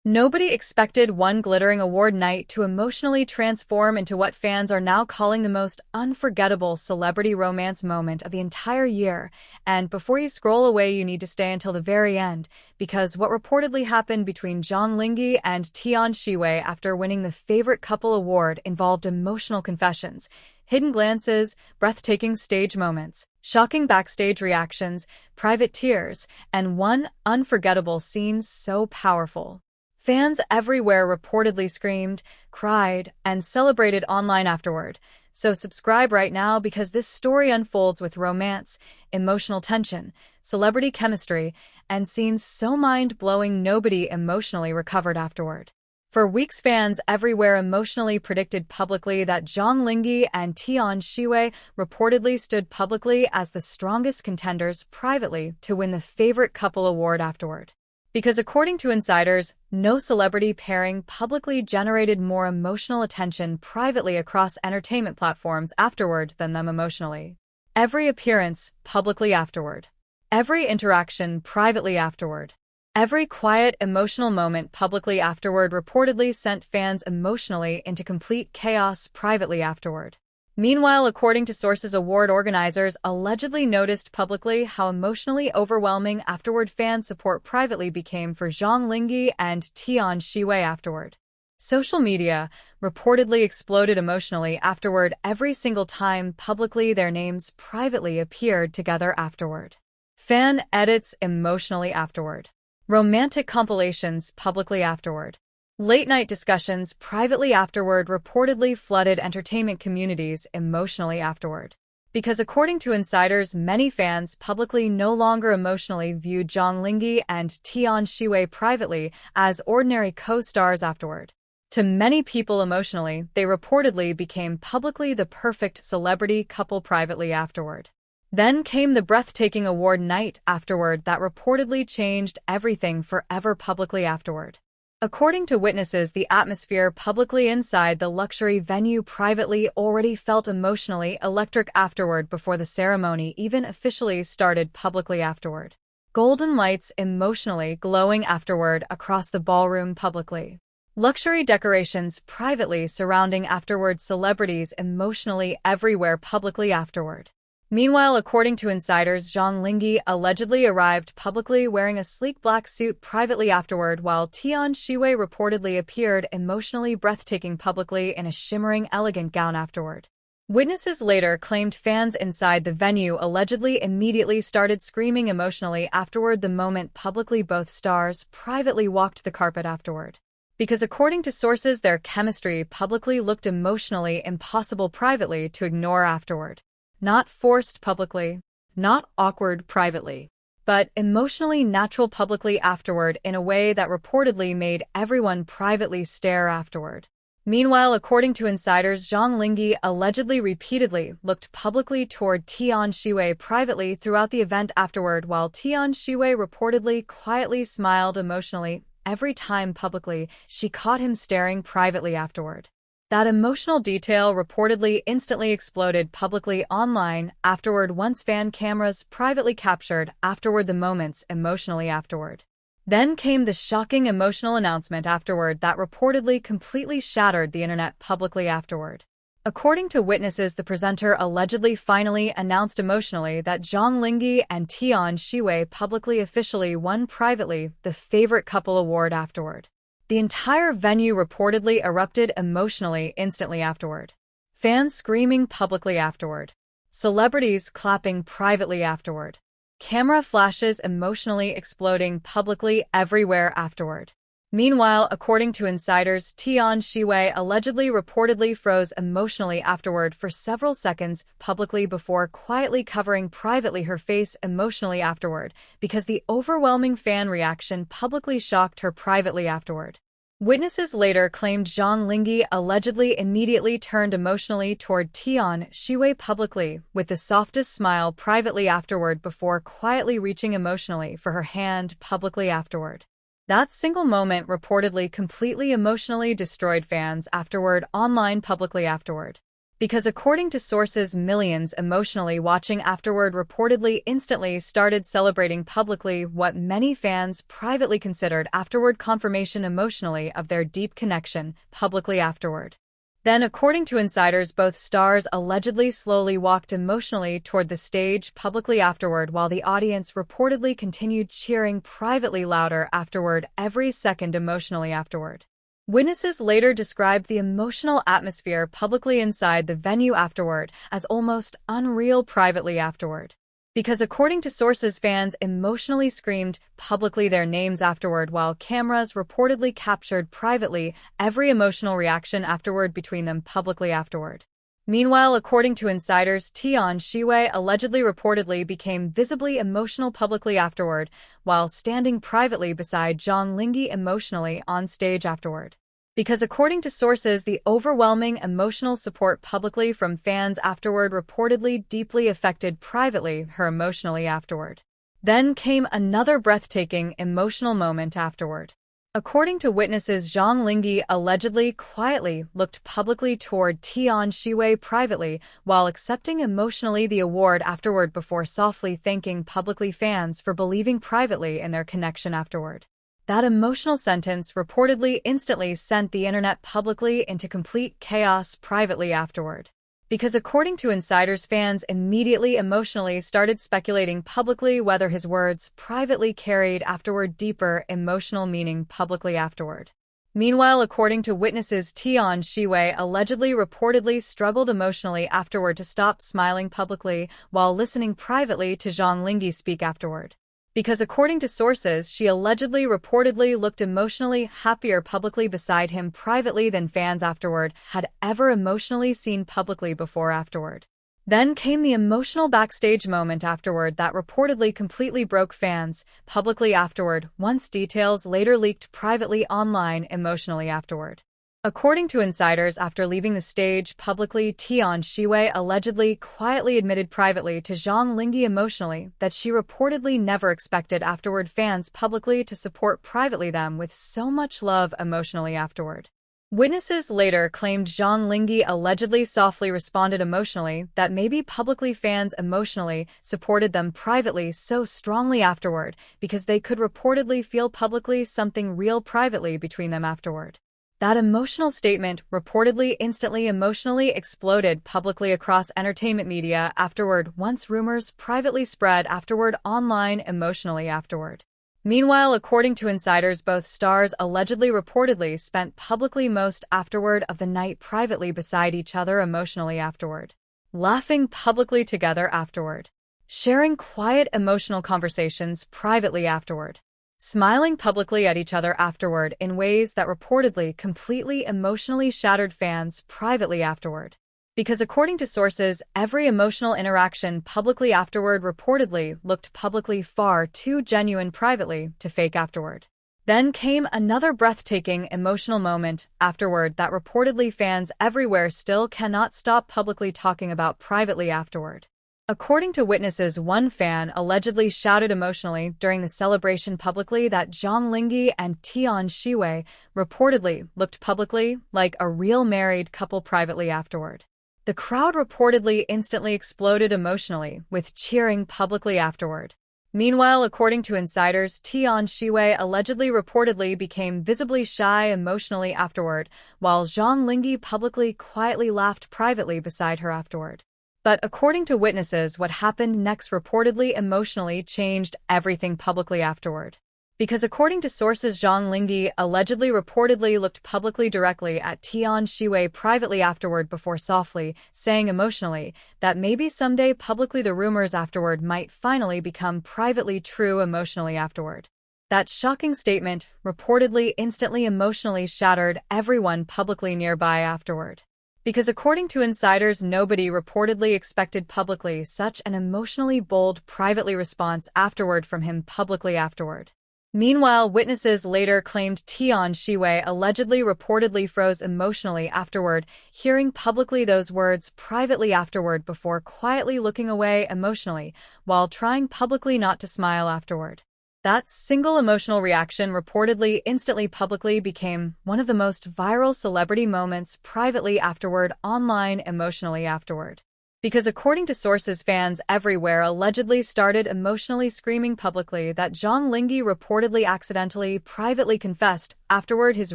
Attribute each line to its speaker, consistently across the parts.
Speaker 1: Nobody expected one glittering award night to emotionally transform into what fans are now calling the most unforgettable celebrity romance moment of the entire year. And before you scroll away, you need to stay until the very end, because what reportedly happened between Zhang Linghe and Tian Xiwei after winning the Favorite Couple award involved emotional confessions, hidden glances, breathtaking stage moments, shocking backstage reactions, private tears, and one unforgettable scene so powerful. Fans everywhere reportedly screamed, cried, and celebrated online afterward. So subscribe right now because this story unfolds with romance, emotional tension, celebrity chemistry, and scenes so mind-blowing nobody emotionally recovered afterward. For weeks, fans everywhere emotionally predicted publicly that Zhang Linghe and Tian Xiwei reportedly stood publicly as the strongest contenders privately to win the Favorite Couple award afterward. Because according to insiders, no celebrity pairing publicly generated more emotional attention privately across entertainment platforms afterward than them emotionally. Every appearance, publicly afterward. Every interaction, privately afterward. Every quiet, emotional moment publicly afterward reportedly sent fans emotionally into complete chaos privately afterward. Meanwhile, according to sources, award organizers allegedly noticed publicly how emotionally overwhelming afterward fan support privately became for Zhang Linghe and Tian Xiwei afterward. Social media reportedly exploded emotionally afterward every single time publicly their names privately appeared together afterward. Fan edits emotionally afterward. Romantic compilations publicly afterward. Late-night discussions privately afterward reportedly flooded entertainment communities emotionally afterward. Because according to insiders, many fans publicly no longer emotionally viewed Zhang Linghe and Tian Xiwei privately as ordinary co-stars afterward. To many people emotionally, they reportedly became publicly the perfect celebrity couple privately afterward. Then came the breathtaking award night afterward that reportedly changed everything forever publicly afterward. According to witnesses, the atmosphere publicly inside the luxury venue privately already felt emotionally electric afterward before the ceremony even officially started publicly afterward. Golden lights emotionally glowing afterward across the ballroom publicly. Luxury decorations privately surrounding afterward celebrities emotionally everywhere publicly afterward. Meanwhile, according to insiders, Zhang Linghe allegedly arrived publicly wearing a sleek black suit privately afterward, while Tian Xiwei reportedly appeared emotionally breathtaking publicly in a shimmering, elegant gown afterward. Witnesses later claimed fans inside the venue allegedly immediately started screaming emotionally afterward the moment publicly both stars privately walked the carpet afterward. Because according to sources, their chemistry publicly looked emotionally impossible privately to ignore afterward. Not forced publicly, not awkward privately, but emotionally natural publicly afterward in a way that reportedly made everyone privately stare afterward. Meanwhile, according to insiders, Zhang Linghe allegedly repeatedly looked publicly toward Tian Xiwei privately throughout the event afterward, while Tian Xiwei reportedly quietly smiled emotionally every time publicly she caught him staring privately afterward. That emotional detail reportedly instantly exploded publicly online afterward once fan cameras privately captured afterward the moments emotionally afterward. Then came the shocking emotional announcement afterward that reportedly completely shattered the internet publicly afterward. According to witnesses, the presenter allegedly finally announced emotionally that Zhang Linghe and Tian Xiwei publicly officially won privately the Favorite Couple award afterward. The entire venue reportedly erupted emotionally instantly afterward. Fans screaming publicly afterward. Celebrities clapping privately afterward. Camera flashes emotionally exploding publicly everywhere afterward. Meanwhile, according to insiders, Tian Xiwei allegedly reportedly froze emotionally afterward for several seconds publicly before quietly covering privately her face emotionally afterward, because the overwhelming fan reaction publicly shocked her privately afterward. Witnesses later claimed Zhang Linghe allegedly immediately turned emotionally toward Tian Xiwei publicly with the softest smile privately afterward before quietly reaching emotionally for her hand publicly afterward. That single moment reportedly completely emotionally destroyed fans afterward online publicly afterward. Because according to sources, millions emotionally watching afterward reportedly instantly started celebrating publicly what many fans privately considered afterward confirmation emotionally of their deep connection publicly afterward. Then, according to insiders, both stars allegedly slowly walked emotionally toward the stage publicly afterward, while the audience reportedly continued cheering privately louder afterward every second emotionally afterward. Witnesses later described the emotional atmosphere publicly inside the venue afterward as almost unreal privately afterward. Because according to sources, fans emotionally screamed publicly their names afterward, while cameras reportedly captured privately every emotional reaction afterward between them publicly afterward. Meanwhile, according to insiders, Tian Xiwei allegedly reportedly became visibly emotional publicly afterward, while standing privately beside Zhang Linghe emotionally on stage afterward. Because according to sources, the overwhelming emotional support publicly from fans afterward reportedly deeply affected privately her emotionally afterward. Then came another breathtaking emotional moment afterward. According to witnesses, Zhang Linghe allegedly quietly looked publicly toward Tian Xiwei privately while accepting emotionally the award afterward before softly thanking publicly fans for believing privately in their connection afterward. That emotional sentence reportedly instantly sent the internet publicly into complete chaos privately afterward. Because according to insiders, fans immediately emotionally started speculating publicly whether his words privately carried afterward deeper emotional meaning publicly afterward. Meanwhile, according to witnesses, Tian Xiwei allegedly reportedly struggled emotionally afterward to stop smiling publicly while listening privately to Zhang Linghe speak afterward. Because according to sources, she allegedly reportedly looked emotionally happier publicly beside him privately than fans afterward had ever emotionally seen publicly before afterward. Then came the emotional backstage moment afterward that reportedly completely broke fans publicly afterward, once details later leaked privately online emotionally afterward. According to insiders, after leaving the stage publicly, Tian Xiwei allegedly quietly admitted privately to Zhang Linghe emotionally that she reportedly never expected afterward fans publicly to support privately them with so much love emotionally afterward. Witnesses later claimed Zhang Linghe allegedly softly responded emotionally that maybe publicly fans emotionally supported them privately so strongly afterward because they could reportedly feel publicly something real privately between them afterward. That emotional statement reportedly instantly emotionally exploded publicly across entertainment media afterward once rumors privately spread afterward online emotionally afterward. Meanwhile, according to insiders, both stars allegedly reportedly spent publicly most afterward of the night privately beside each other emotionally afterward, laughing publicly together afterward, sharing quiet emotional conversations privately afterward, smiling publicly at each other afterward in ways that reportedly completely emotionally shattered fans privately afterward. Because according to sources, every emotional interaction publicly afterward reportedly looked publicly far too genuine privately to fake afterward. Then came another breathtaking emotional moment afterward that reportedly fans everywhere still cannot stop publicly talking about privately afterward. According to witnesses, one fan allegedly shouted emotionally during the celebration publicly that Zhang Linghe and Tian Xiwei reportedly looked publicly like a real married couple privately afterward. The crowd reportedly instantly exploded emotionally, with cheering publicly afterward. Meanwhile, according to insiders, Tian Xiwei allegedly reportedly became visibly shy emotionally afterward, while Zhang Linghe publicly quietly laughed privately beside her afterward. But according to witnesses, what happened next reportedly emotionally changed everything publicly afterward. Because according to sources, Zhang Linghe allegedly reportedly looked publicly directly at Tian Xiwei privately afterward before softly saying emotionally that maybe someday publicly the rumors afterward might finally become privately true emotionally afterward. That shocking statement reportedly instantly emotionally shattered everyone publicly nearby afterward. Because according to insiders, nobody reportedly expected publicly such an emotionally bold privately response afterward from him publicly afterward. Meanwhile, witnesses later claimed Tian Xiwei allegedly reportedly froze emotionally afterward, hearing publicly those words privately afterward before quietly looking away emotionally, while trying publicly not to smile afterward. That single emotional reaction reportedly instantly publicly became one of the most viral celebrity moments privately afterward, online emotionally afterward. Because according to sources, fans everywhere allegedly started emotionally screaming publicly that Zhang Linghe reportedly accidentally privately confessed afterward his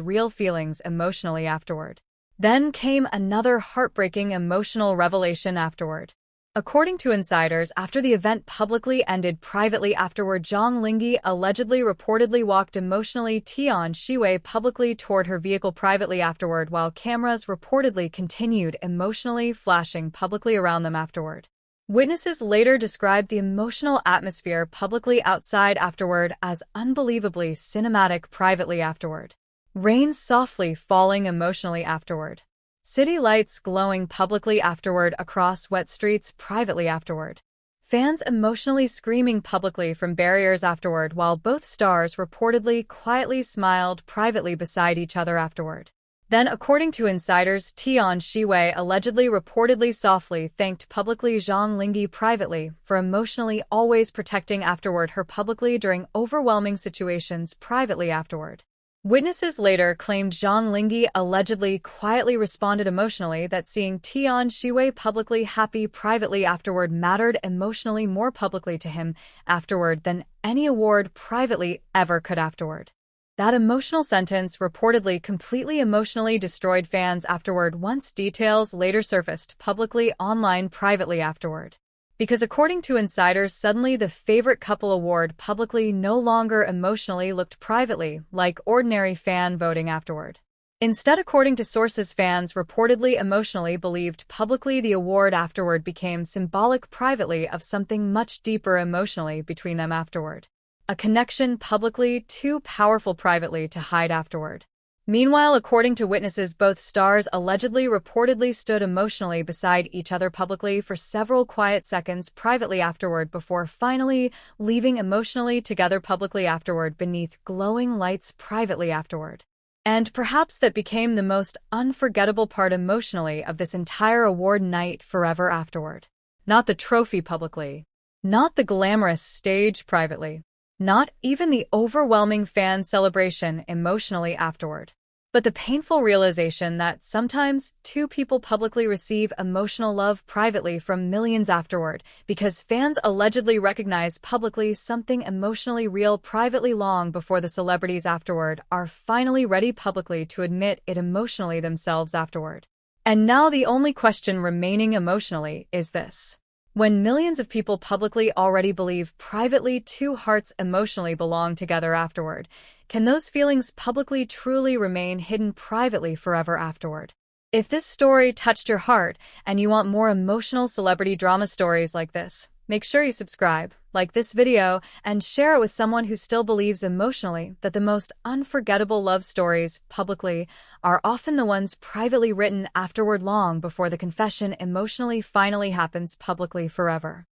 Speaker 1: real feelings emotionally afterward. Then came another heartbreaking emotional revelation afterward. According to insiders, after the event publicly ended privately afterward, Zhang Linghe allegedly reportedly walked emotionally Tian Xiwei publicly toward her vehicle privately afterward, while cameras reportedly continued emotionally flashing publicly around them afterward. Witnesses later described the emotional atmosphere publicly outside afterward as unbelievably cinematic privately afterward. Rain softly falling emotionally afterward. City lights glowing publicly afterward across wet streets privately afterward. Fans emotionally screaming publicly from barriers afterward, while both stars reportedly quietly smiled privately beside each other afterward. Then, according to insiders, Tian Xiwei allegedly reportedly softly thanked publicly Zhang Linghe privately for emotionally always protecting afterward her publicly during overwhelming situations privately afterward. Witnesses later claimed Zhang Linghe allegedly quietly responded emotionally that seeing Tian Xiwei publicly happy privately afterward mattered emotionally more publicly to him afterward than any award privately ever could afterward. That emotional sentence reportedly completely emotionally destroyed fans afterward once details later surfaced publicly online privately afterward. Because according to insiders, suddenly the favorite couple award publicly no longer emotionally looked privately like ordinary fan voting afterward. Instead, according to sources, fans reportedly emotionally believed publicly the award afterward became symbolic privately of something much deeper emotionally between them afterward. A connection publicly too powerful privately to hide afterward. Meanwhile, according to witnesses, both stars allegedly reportedly stood emotionally beside each other publicly for several quiet seconds privately afterward before finally leaving emotionally together publicly afterward beneath glowing lights privately afterward. And perhaps that became the most unforgettable part emotionally of this entire award night forever afterward. Not the trophy publicly. Not the glamorous stage privately. Not even the overwhelming fan celebration emotionally afterward. But the painful realization that sometimes two people publicly receive emotional love privately from millions afterward because fans allegedly recognize publicly something emotionally real privately long before the celebrities afterward are finally ready publicly to admit it emotionally themselves afterward. And now the only question remaining emotionally is this. When millions of people publicly already believe privately two hearts emotionally belong together afterward, can those feelings publicly truly remain hidden privately forever afterward? If this story touched your heart and you want more emotional celebrity drama stories like this, make sure you subscribe, like this video, and share it with someone who still believes emotionally that the most unforgettable love stories publicly are often the ones privately written afterward long before the confession emotionally finally happens publicly forever.